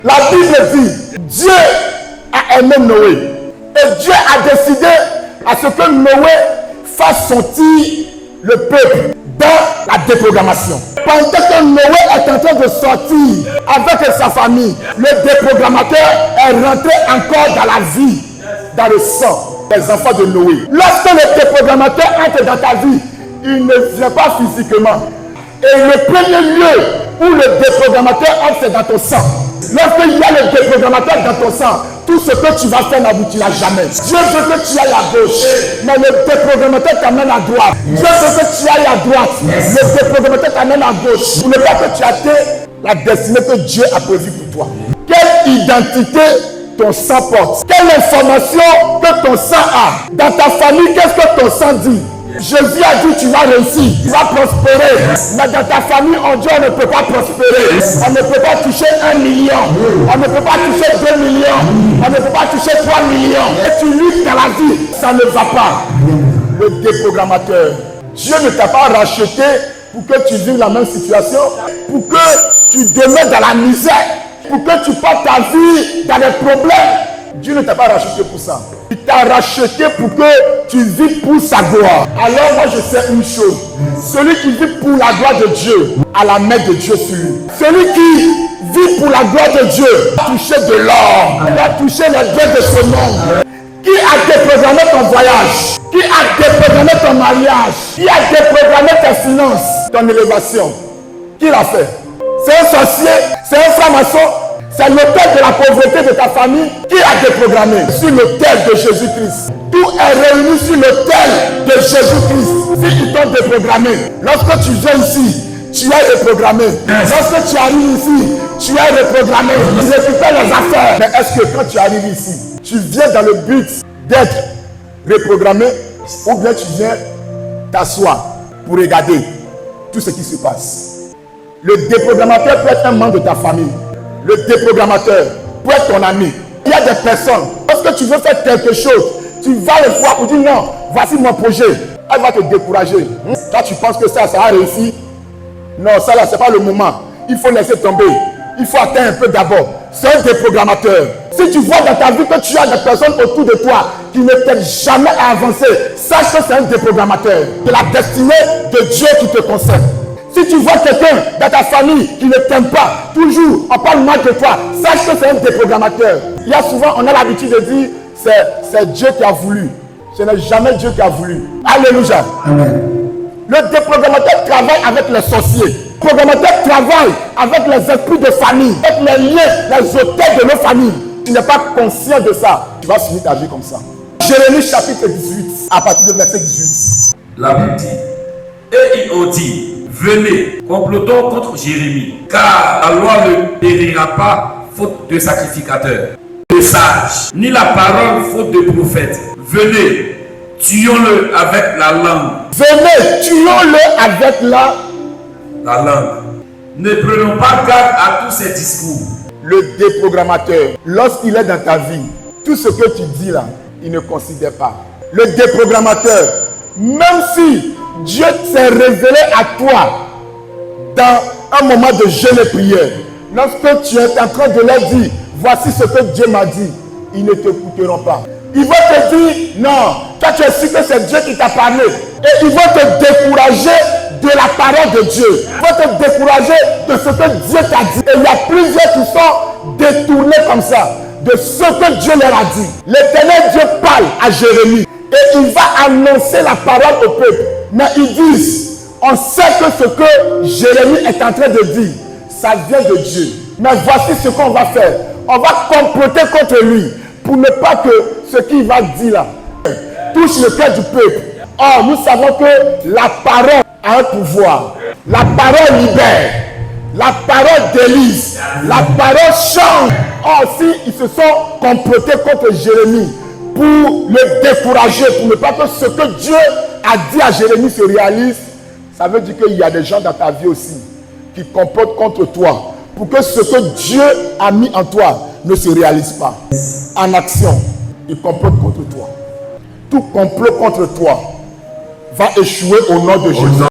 La Bible dit, Dieu a aimé Noé. Et Dieu a décidé à ce que Noé fasse sortir le peuple dans la déprogrammation. Pendant que Noé est en train de sortir avec sa famille, le déprogrammateur est rentré encore dans la vie, dans le sang des enfants de Noé. Lorsque le déprogrammateur entre dans ta vie, il ne vient pas physiquement. Et le premier lieu où le déprogrammateur entre, c'est dans ton sang. Lorsqu'il y a le déprogrammateur dans ton sang, tout ce que tu vas faire n'aboutira jamais. Dieu veut que tu ailles à gauche, mais le déprogrammateur t'amène à droite. Dieu veut que tu ailles à droite, le déprogrammateur t'amène à gauche. Pour ne pas que tu atteignes la destinée que Dieu a prévue pour toi. Quelle identité ton sang porte? Quelle information que ton sang a? Dans ta famille, qu'est-ce que ton sang dit? Jésus a dit tu vas réussir, tu vas prospérer. Mais dans ta famille, on dit on ne peut pas prospérer. On ne peut pas toucher 1 million. On ne peut pas toucher 2 millions. On ne peut pas toucher 3 millions. Et tu luttes dans la vie, ça ne va pas. Le déprogrammateur. Dieu ne t'a pas racheté pour que tu vives la même situation, pour que tu demeures dans la misère, pour que tu passes ta vie dans les problèmes. Dieu ne t'a pas racheté pour ça. Il t'a racheté pour que tu vives pour sa gloire. Alors moi je sais une chose. Celui qui vit pour la gloire de Dieu a la main de Dieu sur lui. Celui qui vit pour la gloire de Dieu va toucher de l'or. Il va toucher les biens de ce monde. Qui a déprogrammé ton voyage? Qui a déprogrammé ton mariage? Qui a déprogrammé tes finances? Ton élévation? Qui l'a fait? C'est un sorcier? C'est un franc-maçon? C'est l'autel de la pauvreté de ta famille qui a déprogrammé sur l'autel de Jésus-Christ. Tout est réuni sur l'autel de Jésus-Christ. Si ils t'ont déprogrammé, lorsque tu viens ici, tu es reprogrammé. Lorsque tu arrives ici, tu es reprogrammé. Tu récupères les affaires. Mais est-ce que quand tu arrives ici, tu viens dans le but d'être reprogrammé ou bien tu viens t'asseoir pour regarder tout ce qui se passe? Le déprogrammateur peut être un membre de ta famille. Le déprogrammateur peut être ton ami. Il y a des personnes, lorsque tu veux faire quelque chose, tu vas le voir pour dire non, voici mon projet. Elle va te décourager. Quand tu penses que ça a réussi, non, ça là, c'est pas le moment. Il faut laisser tomber. Il faut atteindre un peu d'abord. C'est un déprogrammateur. Si tu vois dans ta vie que tu as des personnes autour de toi qui ne t'aident jamais à avancer, sache que c'est un déprogrammateur. C'est la destinée de Dieu qui te concerne. Si tu vois quelqu'un dans ta famille qui ne t'aime pas, toujours, on parle mal de toi, sache que c'est un déprogrammateur. Il y a souvent, on a l'habitude de dire, c'est Dieu qui a voulu. Ce n'est jamais Dieu qui a voulu. Alléluia. Amen. Le déprogrammateur travaille avec les sorciers. Le déprogrammateur travaille avec les esprits de famille, avec les liens, les hôtels de nos familles. Tu n'es pas conscient de ça, tu vas finir ta vie comme ça. Jérémie chapitre 18, à partir du verset 18. La Bible dit, et ils ont dit, venez, complotons contre Jérémie, car la loi ne périra pas faute de sacrificateur, de sage, ni la parole faute de prophète. Venez, tuons-le avec la langue. Venez, tuons-le avec la langue. Ne prenons pas garde à tous ces discours. Le déprogrammateur, lorsqu'il est dans ta vie, tout ce que tu dis là, il ne considère pas. Le déprogrammateur, même si Dieu s'est révélé à toi dans un moment de jeûne et prière, lorsque tu es en train de leur dire, voici ce que Dieu m'a dit, ils ne t'écouteront pas. Ils vont te dire, non, toi tu es sûr que c'est Dieu qui t'a parlé. Et ils vont te décourager de la parole de Dieu. Ils vont te décourager de ce que Dieu t'a dit. Et il y a plusieurs qui sont détournés comme ça, de ce que Dieu leur a dit. L'Éternel Dieu parle à Jérémie et il va annoncer la parole au peuple. Mais ils disent, on sait que ce que Jérémie est en train de dire, ça vient de Dieu. Mais voici ce qu'on va faire. On va comploter contre lui pour ne pas que ce qu'il va dire là touche le cœur du peuple. Or, nous savons que la parole a un pouvoir. La parole libère. La parole délivre. La parole change. Or, s'ils se sont complotés contre Jérémie pour le décourager, pour ne pas que ce que Dieu a dit à Jérémie se réalise, ça veut dire qu'il y a des gens dans ta vie aussi qui complotent contre toi pour que ce que Dieu a mis en toi ne se réalise pas. En action, ils complotent contre toi. Tout complot contre toi va échouer au nom de Jésus.